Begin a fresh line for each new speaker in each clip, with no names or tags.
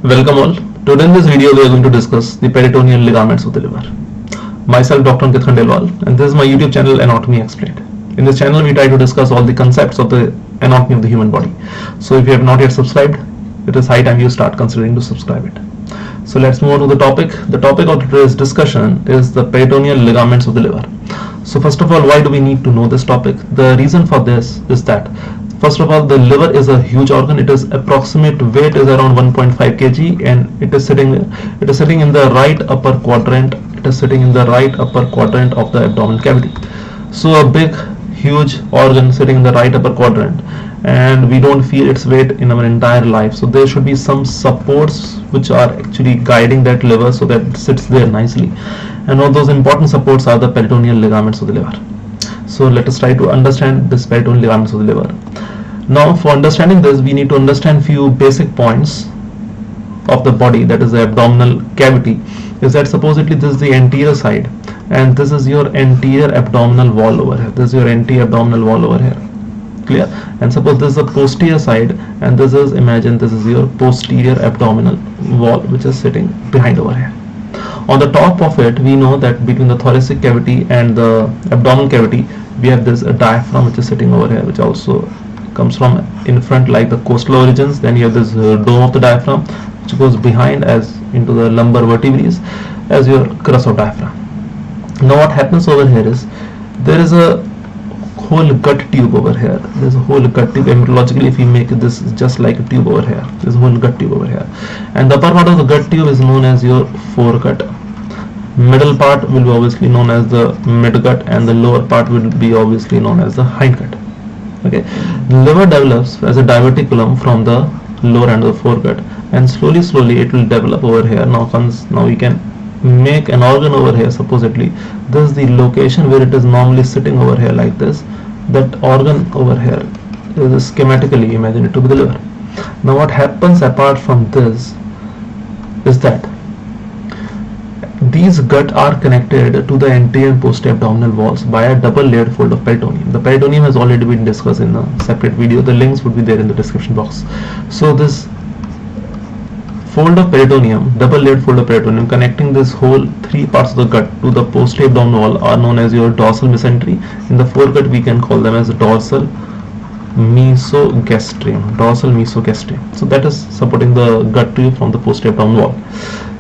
Welcome all. Today in this video we are going to discuss the peritoneal ligaments of the liver. Myself Dr. Ankit Khandelwal, and this is my YouTube channel Anatomy Explained. In this channel we try to discuss all the concepts of the anatomy of the human body. So if you have not yet subscribed, it is high time you start considering to subscribe it. So let's move on to the topic. The topic of today's discussion is the peritoneal ligaments of the liver. So first of all, why do we need to know this topic? The reason for this is that first of all, the liver is a huge organ. It is approximate weight is around 1.5 kg, and it is sitting in the right upper quadrant. It is sitting in the right upper quadrant of the abdominal cavity. So a big, huge organ sitting in the right upper quadrant, and we don't feel its weight in our entire life. So there should be some supports which are actually guiding that liver so that it sits there nicely. And all those important supports are the peritoneal ligaments of the liver. So let us try to understand this peritoneal ligaments of the liver. Now for understanding this, we need to understand few basic points of the body, that is the abdominal cavity. Is that supposedly this is the anterior side, and this is your anterior abdominal wall over here. This is your anterior abdominal wall over here. Clear? And suppose this is the posterior side, and this is, imagine this is your posterior abdominal wall which is sitting behind over here. On the top of it, we know that between the thoracic cavity and the abdominal cavity, we have this diaphragm which is sitting over here, which also comes from in front like the coastal origins. Then you have this dome of the diaphragm which goes behind as into the lumbar vertebrae as your crus of diaphragm. Now what happens over here is there is a whole gut tube over here. There's a whole gut tube. Embryologically, if we make this just like a tube over here, there's a whole gut tube over here, and the upper part of the gut tube is known as your foregut. Middle part will be obviously known as the midgut, and the lower part will be obviously known as the hindgut. Okay, the liver develops as a diverticulum from the lower end of the foregut, and slowly it will develop over here. Now we can make an organ over here. Supposedly this is the location where it is normally sitting over here like this. That organ over here is schematically imagine it to be the liver. Now what happens apart from this is that these gut are connected to the anterior and posterior abdominal walls by a double layered fold of peritoneum. The peritoneum has already been discussed in a separate video. The links would be there in the description box. So this fold of peritoneum, double layered fold of peritoneum connecting this whole three parts of the gut to the posterior abdominal wall are known as your dorsal mesentery. In the foregut we can call them as dorsal mesogastrium. Dorsal mesogastrium. So that is supporting the gut tube from the posterior abdominal wall.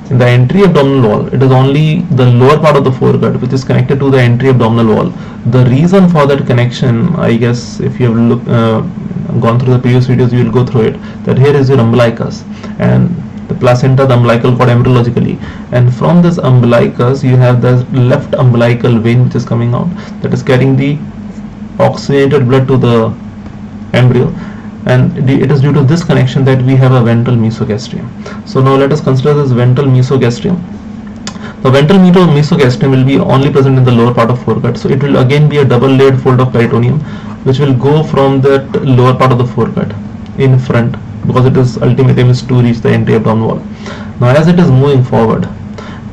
In the anterior abdominal wall, it is only the lower part of the foregut which is connected to the anterior abdominal wall. The reason for that connection, I guess if you have gone through the previous videos, you will go through it, that here is your umbilicus and the placenta, the umbilical cord embryologically, and from this umbilicus you have the left umbilical vein which is coming out, that is carrying the oxygenated blood to the embryo, and it is due to this connection that we have a ventral mesogastrium. So now let us consider this ventral mesogastrium. The ventral mesogastrium will be only present in the lower part of foregut, so it will again be a double layered fold of peritoneum which will go from that lower part of the foregut in front, because it is ultimate aim is to reach the anterior abdominal wall. Now as it is moving forward,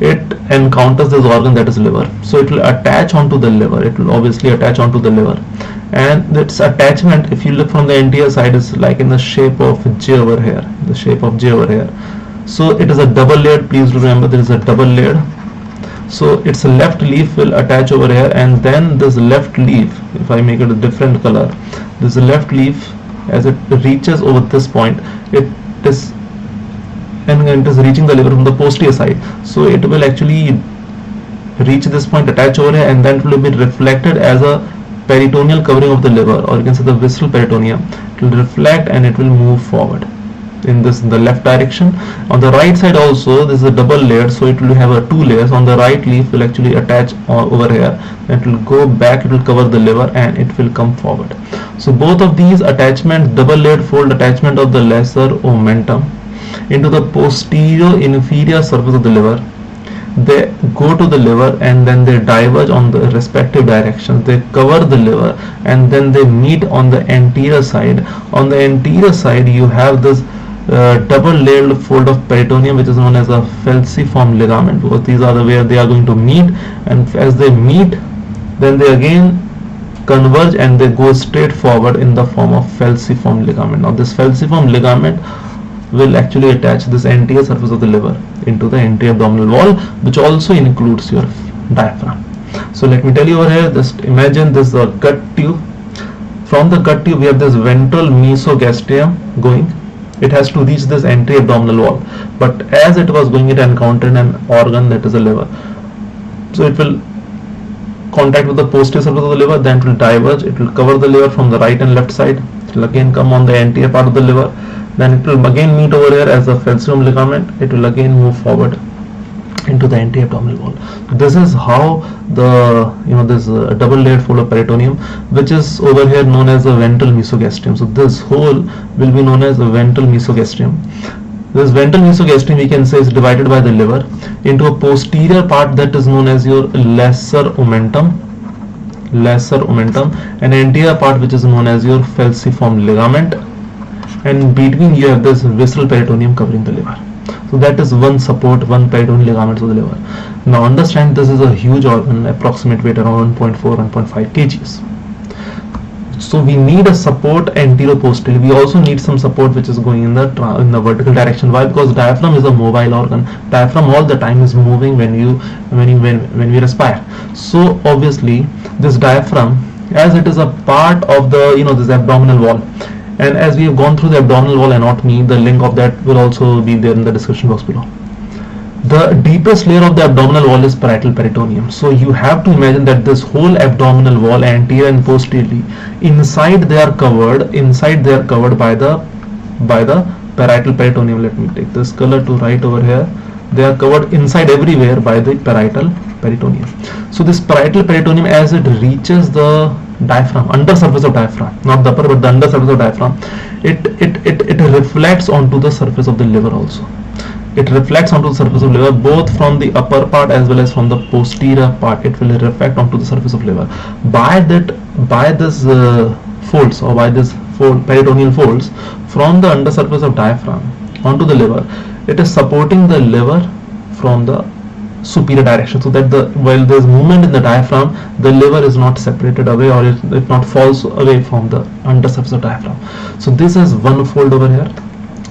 it encounters this organ, that is liver. So it will attach onto the liver. It will obviously attach onto the liver, and its attachment, if you look from the anterior side, is like in the shape of J over here. The shape of J over here. So it is a double layered. Please remember there is a double layered. So its left leaf will attach over here, and then this left leaf, if I make it a different color, this left leaf, as it reaches over this point, it is reaching the liver from the posterior side. So it will actually reach this point, attach over here, and then it will be reflected as a peritoneal covering of the liver, or you can say the visceral peritoneum. It will reflect and it will move forward in the left direction. On the right side also, this is a double layered, so it will have a two layers. On the right leaf will actually attach over here, and it will go back, it will cover the liver, and it will come forward. So both of these attachments, double layered fold attachment of the lesser omentum into the posterior inferior surface of the liver, they go to the liver and then they diverge on the respective directions. They cover the liver and then they meet on the anterior side. On the anterior side you have this double layered fold of peritoneum which is known as a falciform ligament, because these are the where they are going to meet, and as they meet then they again converge and they go straight forward in the form of falciform ligament. Now this falciform ligament will actually attach this entire surface of the liver into the entire abdominal wall, which also includes your diaphragm. So let me tell you over here, just imagine this is the gut tube. From the gut tube we have this ventral mesogastrium going. It has to reach this entire abdominal wall, but as it was going, it encountered an organ, that is the liver. So it will contact with the posterior surface of the liver, then it will diverge, it will cover the liver from the right and left side, it will again come on the anterior part of the liver, then it will again meet over here as the falciform ligament, it will again move forward into the anterior abdominal wall. This is how the this double layered fold of peritoneum, which is over here known as the ventral mesogastrium. So this hole will be known as the ventral mesogastrium. This ventral mesogastrium, we can say, is divided by the liver into a posterior part that is known as your lesser omentum, and anterior part which is known as your falciform ligament, and between you have this visceral peritoneum covering the liver. So that is one support, one peritoneal ligament of the liver. Now understand, this is a huge organ, approximate weight around 1.4-1.5 kgs. So we need a support anterior posterior. We also need some support which is going in the vertical direction. Why? Because diaphragm is a mobile organ. Diaphragm all the time is moving when we respire. So obviously this diaphragm, as it is a part of the this abdominal wall, and as we have gone through the abdominal wall anatomy, the link of that will also be there in the description box below. The deepest layer of the abdominal wall is parietal peritoneum. So you have to imagine that this whole abdominal wall, anterior and posteriorly, inside they are covered by the parietal peritoneum. Let me take this color to write over here. They are covered inside everywhere by the parietal peritoneum. So this parietal peritoneum, as it reaches the diaphragm, under surface of diaphragm, not the upper but the under surface of diaphragm, it reflects onto the surface of the liver also. It reflects onto the surface of liver, both from the upper part as well as from the posterior part. It will reflect onto the surface of liver. By this folds, or by this peritoneal folds from the under surface of diaphragm onto the liver, it is supporting the liver from the superior direction, so that while there is movement in the diaphragm, the liver is not separated away, or it not falls away from the under surface of diaphragm. So this is one fold over here.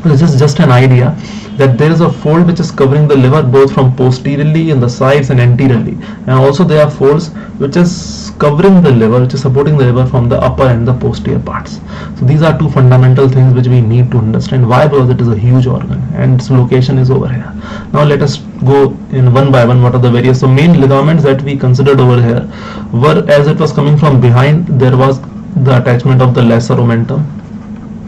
This is just an idea that there is a fold which is covering the liver both from posteriorly in the sides and anteriorly, and also there are folds which is covering the liver, which is supporting the liver from the upper and the posterior parts. So these are two fundamental things which we need to understand. Why? Because it is a huge organ and its location is over here. Now let us go in one by one. What are the various main ligaments that we considered over here were, as it was coming from behind, there was the attachment of the lesser omentum,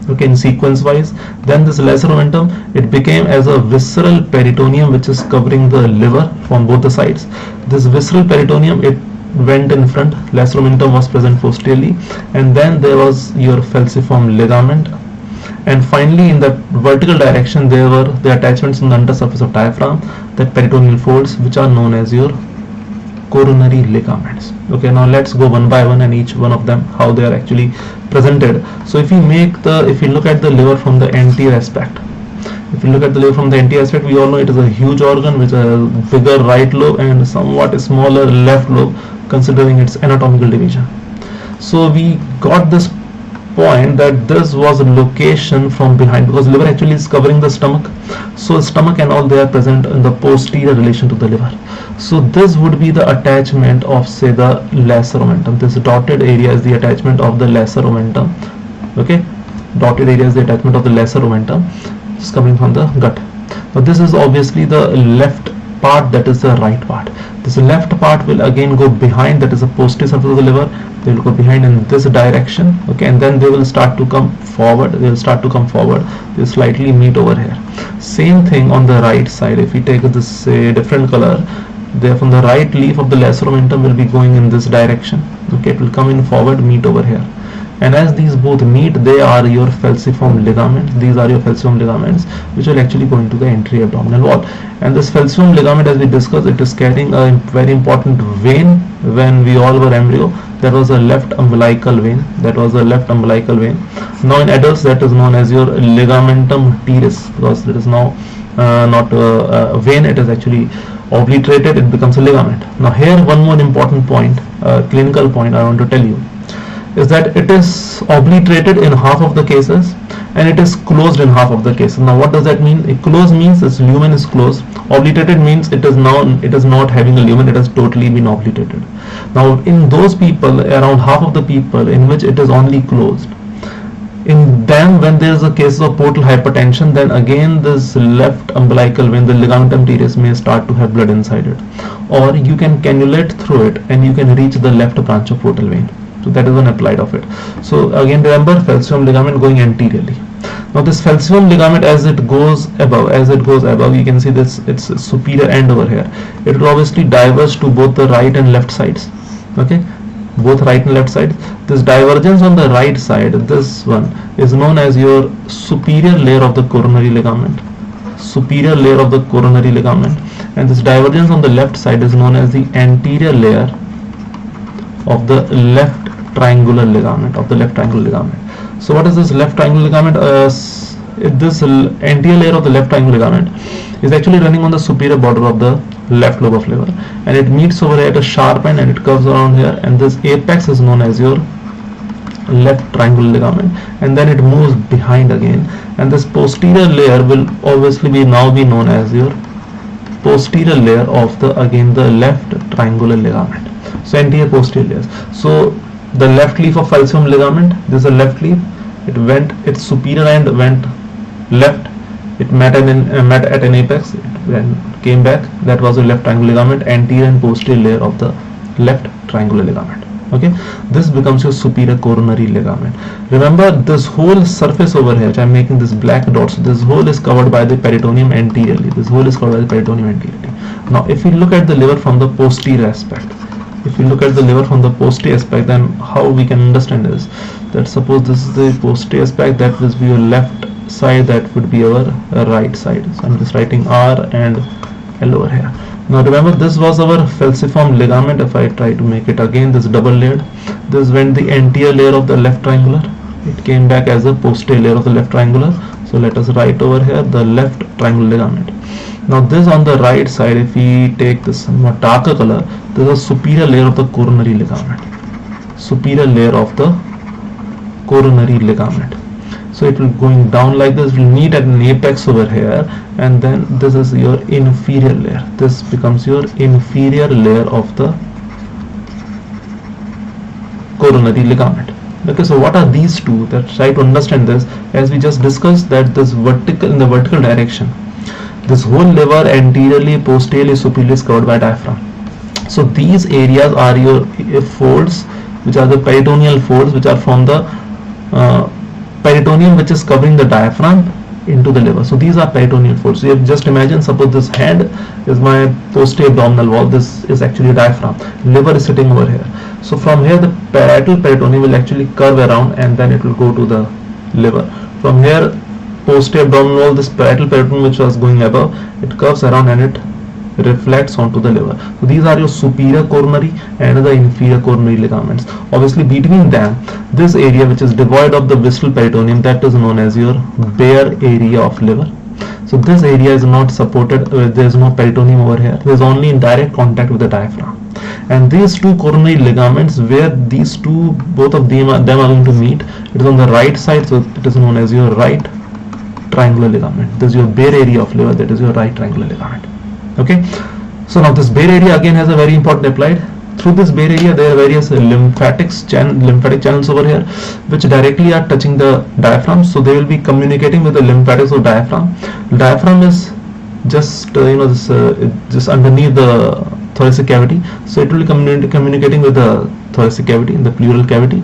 okay, in sequence wise. Then this lesser omentum, it became as a visceral peritoneum which is covering the liver from both the sides. This visceral peritoneum, it went in front, lesser omentum was present posteriorly, and then there was your falciform ligament, and finally in the vertical direction there were the attachments in the under surface of diaphragm, that peritoneal folds which are known as your coronary ligaments. Okay, now let's go one by one and each one of them how they are actually presented. So if you look at the liver from the anterior aspect, we all know it is a huge organ with a bigger right lobe and somewhat smaller left lobe, considering its anatomical division. So we got this point that this was a location from behind, because liver actually is covering the stomach. So stomach and all, they are present in the posterior relation to the liver. So this would be the attachment of, say, the lesser omentum. This dotted area is the attachment of the lesser omentum. Okay, dotted area is the attachment of the lesser omentum. It's coming from the gut. But this is obviously the left part, that is the right part. This left part will again go behind, that is the posterior surface of the liver. They will go behind in this direction, okay, and then they will start to come forward. They'll slightly meet over here. Same thing on the right side. If we take this different color, there from the right leaf of the lesser omentum will be going in this direction. Okay, it will come in forward, meet over here. And as these both meet, they are your falciform ligaments. These are your falciform ligaments which will actually go into the anterior abdominal wall. And this falciform ligament, as we discussed, it is carrying a very important vein. When we all were embryo, there was a left umbilical vein. Now in adults, that is known as your ligamentum teres, because it is now not a vein, it is actually obliterated, it becomes a ligament. Now here one more important point, clinical point I want to tell you. is that it is obliterated in half of the cases and it is closed in half of the cases. Now what does that mean? A closed means its lumen is closed. Obliterated means it is not having a lumen, it has totally been obliterated. Now in those people, around half of the people in which it is only closed, in them when there is a case of portal hypertension, then again this left umbilical vein, the ligamentum teres, may start to have blood inside it, or you can cannulate through it and you can reach the left branch of portal vein. So that is one applied of it. So again remember, falciform ligament going anteriorly. Now this falciform ligament, as it goes above, you can see this, its superior end over here, it will obviously diverge to both the right and left sides. Okay, both right and left side. This divergence on the right side, this one, is known as your superior layer of the coronary ligament. Superior layer of the coronary ligament. And this divergence on the left side is known as the anterior layer of the left triangular ligament. So what is this left triangular ligament? This anterior layer of the left triangular ligament is actually running on the superior border of the left lobe of liver, and it meets over here at a sharp end and it curves around here, and this apex is known as your left triangular ligament, and then it moves behind again, and this posterior layer will obviously now be known as your posterior layer of the left triangular ligament. So anterior posterior layers. So the left leaf of falciform ligament, this is a left leaf, its superior end went left, it met at an apex, it then came back, that was the left triangular ligament, anterior and posterior layer of the left triangular ligament. Okay, this becomes your superior coronary ligament. Remember, this whole surface over here, which I am making this black dots, this whole is covered by the peritoneum anteriorly. Now if we look at the liver from the posterior aspect, then how we can understand is that suppose this is the posterior aspect, that will be your left side, that would be our right side. So I'm just writing R and L over here. Now remember, this was our falciform ligament. If I try to make it again, this double layered, this went the anterior layer of the left triangular, it came back as a posterior layer of the left triangular. So let us write over here the left triangular ligament. Now this on the right side, if we take this somewhat darker color, this is a superior layer of the coronary ligament. So it will going down like this, will meet at an apex over here, and then this is your inferior layer. This becomes your inferior layer of the coronary ligament. Okay, so what are these two? That try to understand this, as we just discussed, that this in the vertical direction, this whole liver anteriorly, posteriorly, superiorly is covered by diaphragm. So these areas are your folds, which are the peritoneal folds, which are from the peritoneum, which is covering the diaphragm into the liver. So these are peritoneal folds. So you have just imagine, suppose this hand is my posterior abdominal wall, this is actually a diaphragm, liver is sitting over here. So from here the parietal peritoneum will actually curve around and then it will go to the liver. From here, posterior abdominal wall, this parietal peritoneum which was going above, it curves around and it reflects onto the liver. So these are your superior coronary and the inferior coronary ligaments. Obviously between them, this area which is devoid of the visceral peritoneum, that is known as your bare area of liver. So this area is not supported, there is no peritoneum over here, there is only in direct contact with the diaphragm. And these two coronary ligaments, where these two, both of them are going to meet, it is on the right side, so it is known as your right triangular ligament. This is your bare area of liver, that is your right triangular ligament. Okay, so now this bare area again has a very important applied. Through this bare area there are various lymphatic channels over here which directly are touching the diaphragm, so they will be communicating with the lymphatics of diaphragm. Diaphragm is just just underneath the thoracic cavity, so it will be communicating with the thoracic cavity, in the pleural cavity.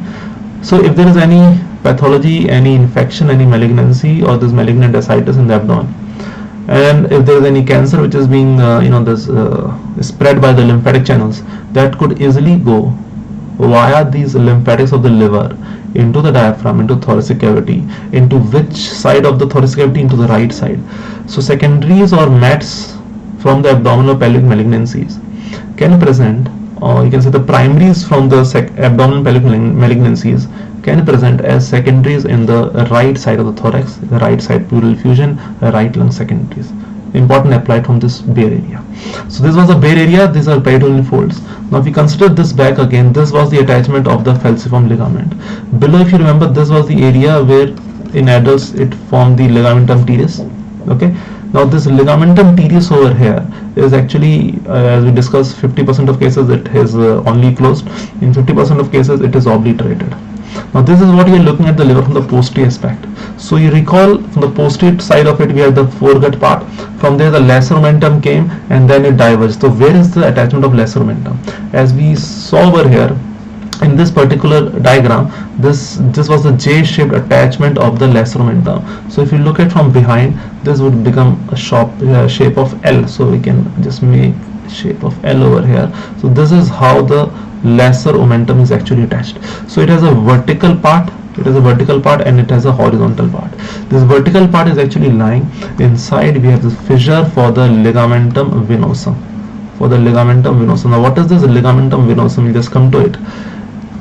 So if there is any pathology, any infection, any malignancy, or this malignant ascites in the abdomen, and if there is any cancer which is being spread by the lymphatic channels, that could easily go via these lymphatics of the liver into the diaphragm, into thoracic cavity. Into which side of the thoracic cavity? Into the right side. So secondaries or mets from the abdominal pelvic malignancies can present, or you can say the primaries from the abdominal pelvic malignancies can present as secondaries in the right side of the thorax, the right side pleural effusion, right lung secondaries. important applied from this bare area. So this was the bare area, these are peritoneal folds. Now if we consider this back again, this was the attachment of the falciform ligament. Below, if you remember, this was the area where in adults it formed the ligamentum teres. Okay, now this ligamentum teres over here is actually, as we discussed, 50% of cases it is only closed, in 50% of cases it is obliterated. Now this is what you are looking at the liver from the posterior aspect. So you recall from the posterior side of it we have the foregut part. From there the lesser omentum came and then it diverged. So where is the attachment of lesser omentum? As we saw over here in this particular diagram, this was the J-shaped attachment of the lesser omentum. So if you look at from behind, this would become a shape of L. So we can just make shape of L over here. So this is how the lesser omentum is actually attached. So it has a vertical part, and it has a horizontal part. This vertical part is actually lying inside. We have this fissure for the ligamentum venosum. Now what is this ligamentum venosum? We'll just come to it.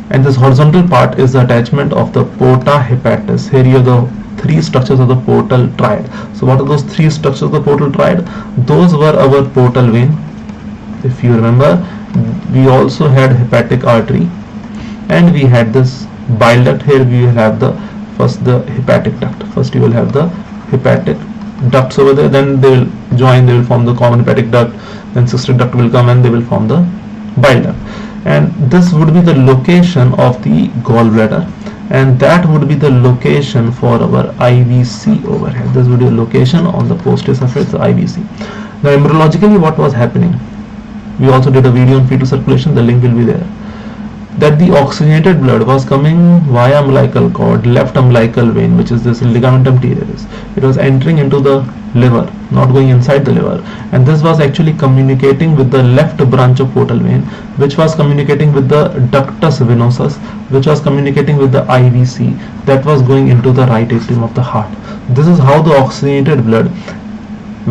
And this horizontal part is the attachment of the porta hepatis. Here you have the three structures of the portal triad. So what are those three structures of the portal triad? Those were our portal vein. If you remember, we also had hepatic artery and we had this bile duct. Here we will have the hepatic duct. First you will have the hepatic ducts over there, then they will join, they will form the common hepatic duct, then cystic duct will come and they will form the bile duct. And this would be the location of the gallbladder, and that would be the location for our IVC over here. This would be the location on the posterior surface, the IVC. Now embryologically what was happening? We also did a video on fetal circulation, the link will be there. That the oxygenated blood was coming via umbilical cord, left umbilical vein, which is this ligamentum teres. It was entering into the liver, not going inside the liver, and this was actually communicating with the left branch of portal vein, which was communicating with the ductus venosus, which was communicating with the IVC, that was going into the right atrium of the heart. This is how the oxygenated blood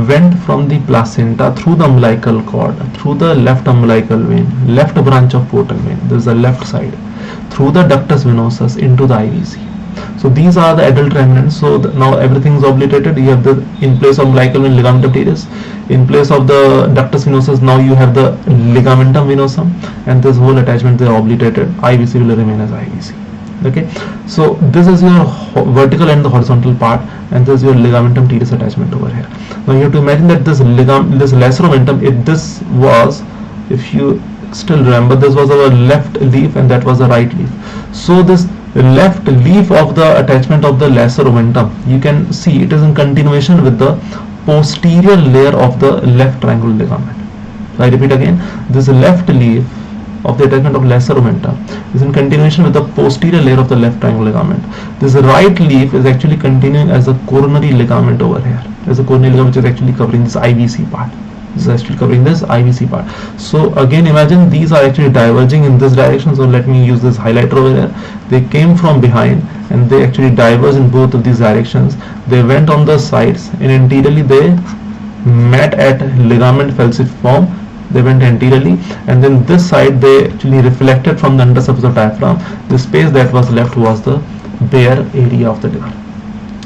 went from the placenta through the umbilical cord, through the left umbilical vein, left branch of portal vein, this is the left side, through the ductus venosus into the IVC. So these are the adult remnants. So now everything is obliterated. You have the, in place of umbilical vein, ligamentum teres. In place of the ductus venosus, now you have the ligamentum venosum, and this whole attachment they are obliterated. IVC will remain as IVC. Okay, so this is your vertical and the horizontal part, and this is your ligamentum teres attachment over here. Now you have to imagine that this lesser omentum, if you still remember, this was our left leaf and that was the right leaf. So this left leaf of the attachment of the lesser omentum, you can see it is in continuation with the posterior layer of the left triangular ligament. So I repeat again, this left leaf of the attachment of lesser omentum is in continuation with the posterior layer of the left triangular ligament. This right leaf is actually continuing as a coronary ligament over here. There's a coronary ligament which is actually covering this IVC part. This is actually covering this IVC part. So again, imagine these are actually diverging in this direction. So let me use this highlighter over here. They came from behind and they actually diverge in both of these directions. They went on the sides and anteriorly they met at ligament falciform. They went anteriorly, and then this side they actually reflected from the undersurface of diaphragm. The space that was left was the bare area of the liver.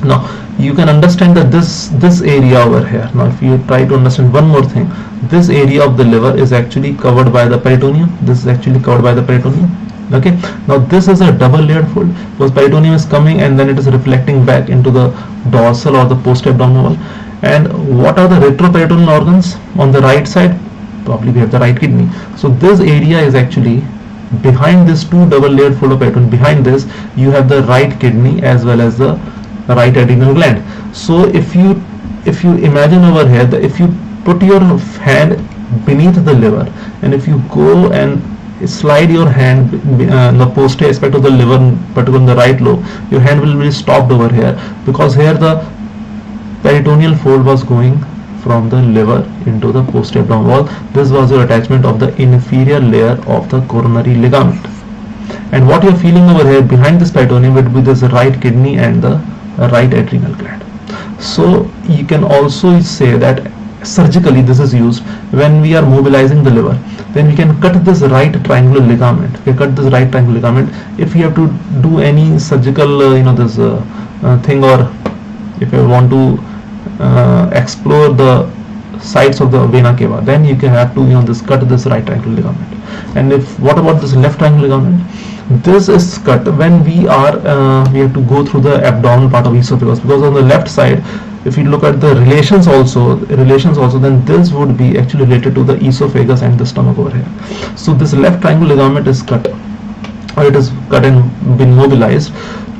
Now you can understand that this area over here, now if you try to understand one more thing, this area of the liver is actually covered by the peritoneum. This is actually covered by the peritoneum. Okay, now this is a double layered fold because peritoneum is coming and then it is reflecting back into the dorsal or the posterior abdominal wall. And what are the retroperitoneal organs on the right side? Probably we have the right kidney. So this area is actually behind this two double layered fold of peritoneum. Behind this you have the right kidney as well as the right adrenal gland. So if you imagine over here that if you put your hand beneath the liver and if you go and slide your hand the posterior aspect of the liver, particularly in the right lobe, your hand will be stopped over here because here the peritoneal fold was going from the liver into the posterior abdominal wall. This was your attachment of the inferior layer of the coronary ligament. And what you are feeling over here behind this peritoneum would be this right kidney and the right adrenal gland. So you can also say that surgically this is used when we are mobilizing the liver. Then we can cut this right triangular ligament. We cut this right triangular ligament if we have to do any surgical thing, or if I want to explore the sides of the vena cava, then you can have to this cut this right triangle ligament. And if what about this left triangle ligament? This is cut when we have to go through the abdominal part of esophagus, because on the left side, if you look at the relations also, then this would be actually related to the esophagus and the stomach over here. So this left triangle ligament is cut, or it is cut and been mobilized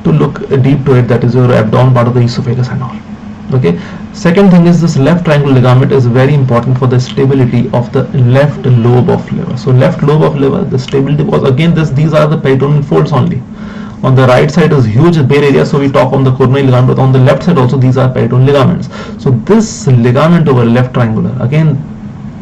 to look deep to it, that is your abdominal part of the esophagus and all. Okay. Second thing is this left triangle ligament is very important for the stability of the left lobe of liver. So left lobe of liver, the stability, was again these are the peritoneal folds only. On the right side is huge bare area, so we talk on the coronary ligament, but on the left side also these are peritoneal ligaments. So this ligament over left triangular, again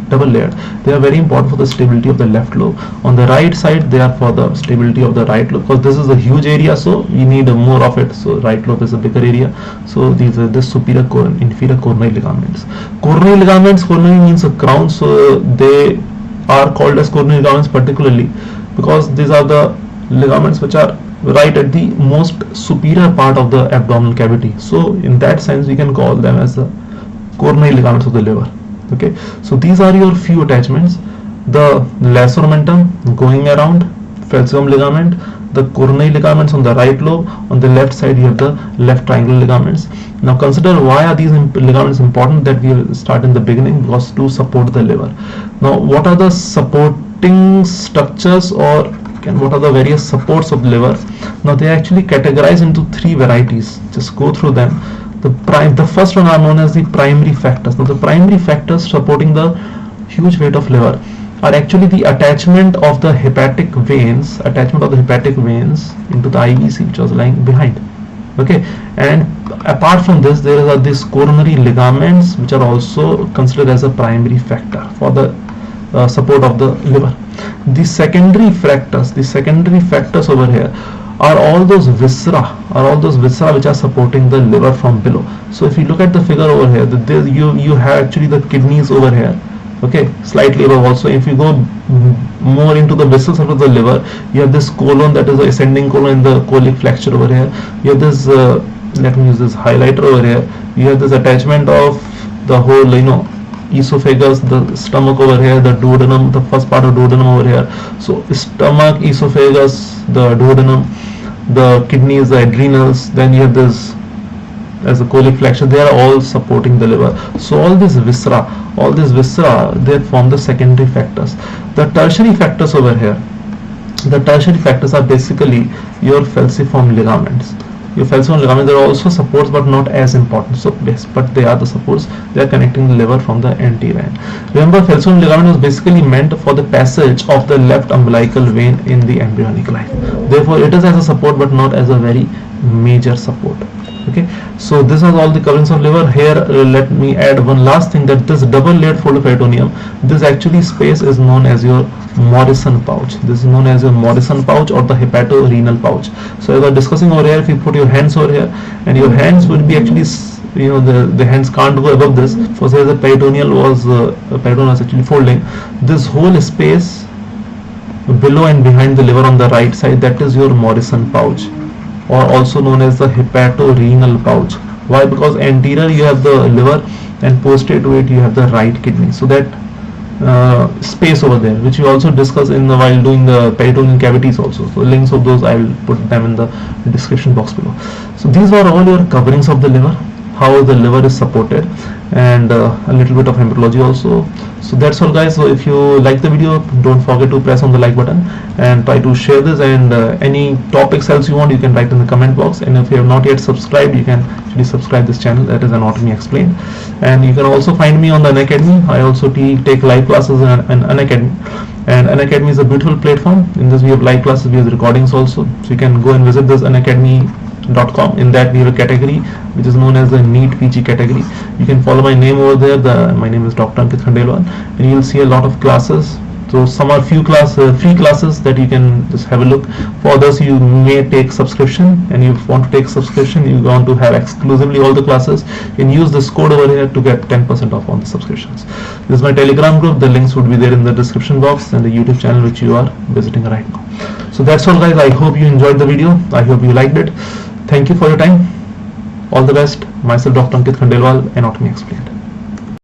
double layered, they are very important for the stability of the left lobe. On the right side they are for the stability of the right lobe, because this is a huge area, so we need more of it. So right lobe is a bigger area. So these are the superior inferior coronary ligaments. Coronary ligaments, coronary means a crown, so they are called as coronary ligaments particularly because these are the ligaments which are right at the most superior part of the abdominal cavity. So in that sense we can call them as the coronary ligaments of the liver. Okay, so these are your few attachments: the lasso omentum going around, falciform ligament, the coronary ligaments on the right lobe. On the left side you have the left triangular ligaments. Now consider why are these ligaments important, that we will start in the beginning, because to support the liver. Now what are the supporting structures, or what are the various supports of the liver? Now they are actually categorized into three varieties. Just go through them. The first one are known as the primary factors. Now the primary factors supporting the huge weight of liver are actually the attachment of the hepatic veins into the IVC, which was lying behind. Okay, and apart from this, there are these coronary ligaments which are also considered as a primary factor for the support of the liver. The secondary factors over here are all those viscera which are supporting the liver from below. So if you look at the figure over here, you have actually the kidneys over here, okay, slightly above also. If you go more into the vessel surface of the liver, you have this colon, that is the ascending colon, and the colic flexure over here. You have this let me use this highlighter over here. You have this attachment of the whole esophagus, the stomach over here, the duodenum, the first part of duodenum over here. So stomach, esophagus, the duodenum, the kidneys, the adrenals, then you have this as a colic flexure, they are all supporting the liver. So all these viscera, they form the secondary factors. The tertiary factors over here, are basically your falciform ligaments. Your falciform ligaments, there are also supports but not as important. So yes, but they are the supports. They are connecting the liver from the anterior end. Remember, falciform ligament was basically meant for the passage of the left umbilical vein in the embryonic life. Therefore, it is as a support but not as a very major support. Okay, so this is all the coverings of liver. Here let me add one last thing, that this double layered fold of peritoneum, this actually space is known as your Morrison pouch. This is known as your Morrison pouch or the hepatorenal pouch. So as I was discussing over here, if you put your hands over here, and your hands will be actually, the hands can't go above this. So here the peritoneum was actually folding. This whole space below and behind the liver on the right side, that is your Morrison pouch, or also known as the hepatorenal pouch. Why? Because anterior you have the liver and posterior to it you have the right kidney. So that space over there, which we also discussed while doing the peritoneal cavities also. So links of those I will put them in the description box below. So these are all your coverings of the liver, how the liver is supported, and a little bit of hematology also. So that's all guys. So if you like the video, don't forget to press on the like button and try to share this, and any topics else you want, you can write in the comment box. And if you have not yet subscribed, you can actually subscribe this channel, that is Anatomy Explained. And you can also find me on the Unacademy. I also take live classes in Unacademy, and Unacademy is a beautiful platform. In this we have live classes, we have recordings also, so you can go and visit this unacademy.com. In that we have a category which is known as the NEET PG category. You can follow my name over there. My name is Dr. Ankit Khandelwal, and you will see a lot of classes. So some are free classes that you can just have a look. For others, you may take subscription, and if you want to take subscription, you want to have exclusively all the classes, you can use this code over here to get 10% off on the subscriptions. This is my Telegram group. The links would be there in the description box, and the YouTube channel which you are visiting right now. So that's all guys. I hope you enjoyed the video. I hope you liked it. Thank you for your time. All the best. Myself, Dr. Ankit Khandelwal, Anatomy Explained.